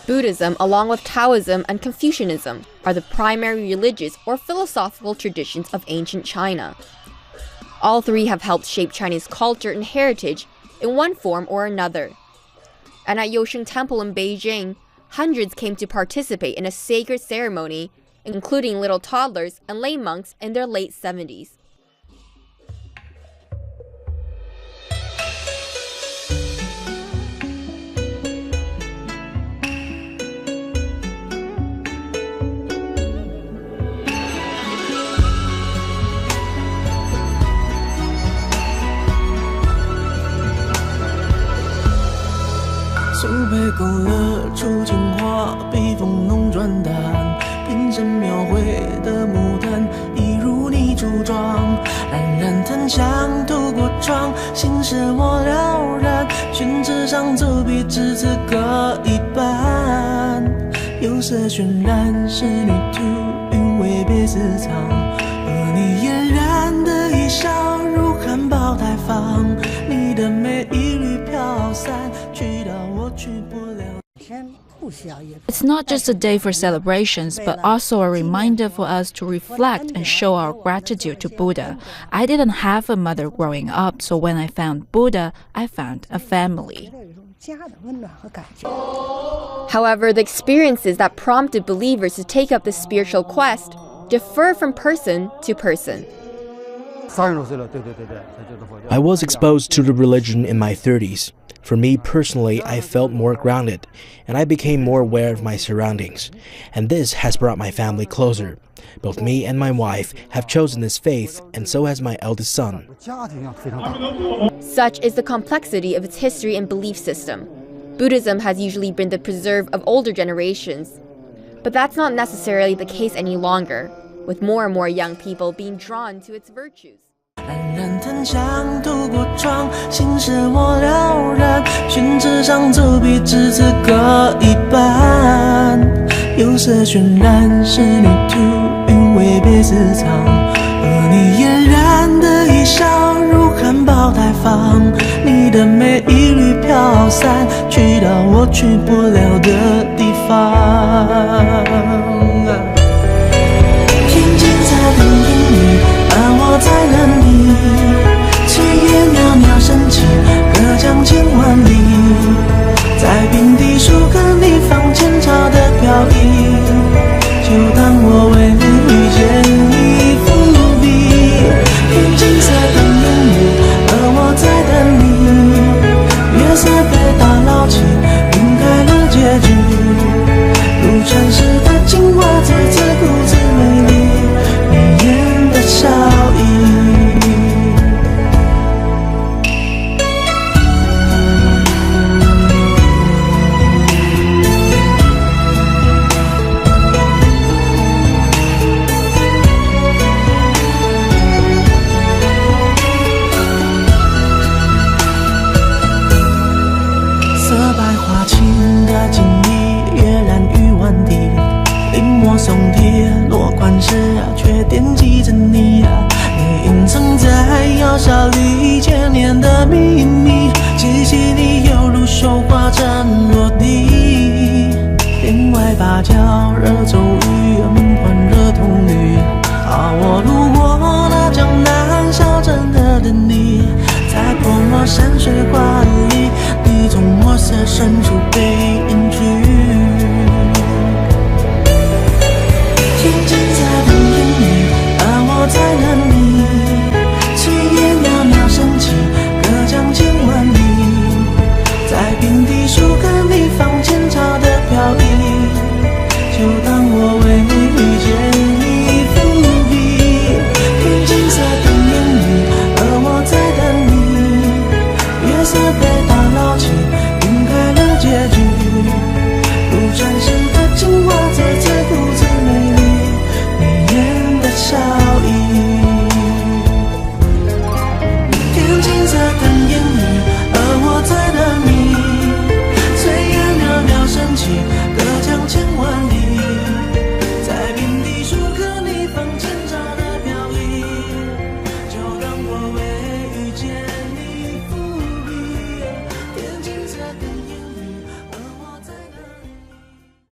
Buddhism, along with Taoism and Confucianism, are the primary religious or philosophical traditions of ancient China. All three have helped shape Chinese culture and heritage in one form or another. And at Yousheng Temple in Beijing, hundreds came to participate in a sacred ceremony, including little toddlers and lay monks in their late 70s.苏北勾勒出情画，笔锋浓转淡，平生描绘的牡丹，一如你朱妆。冉冉檀香透过窗，心事我了然。宣纸上走笔，只字各一半。釉色渲染，仕女图，韵味别私藏。而你嫣然的一笑，如含苞待放。你的美一缕飘散，去到我去不了。It's not just a day for celebrations, but also a reminder for us to reflect and show our gratitude to Buddha. I didn't have a mother growing up, so when I found Buddha, I found a family. However, the experiences that prompted believers to take up the spiritual quest differ from person to person. I was exposed to the religion in my 30s. For me personally, I felt more grounded, and I became more aware of my surroundings. And this has brought my family closer. Both me and my wife have chosen this faith, and so has my eldest son. Such is the complexity of its history and belief system. Buddhism has usually been the preserve of older generations. But that's not necessarily the case any longer, with more and more young people being drawn to its virtues. 冉冉檀香透过窗，心事我了然。宣纸上走笔，只字各一半。釉色渲染，仕女图，韵味别私藏。而你嫣然的一笑，如含苞待放。你的美一缕飘散，去到我去不了的地方。天际在等引你，而我在等你。炊烟袅袅升起，隔江千万里。在平地树根里放前朝的飘逸，就当我为你遇见一伏笔。天青色等引你，而我在等你。月色被打捞起，晕开了结局。如传世的青花瓷，自顾自美丽，你眼的笑意。色白花青的锦衣，跃然于万地。临摹松铁，落款时却惦记着你。你隐藏在窑烧里千年的秘密，气息里犹如绣花针落地。天外芭蕉，热骤雨，换热铜绿。我路过那江南小镇的等你，在泼墨山水画里，你从墨色深处被隐去。天际在等引你，而我在等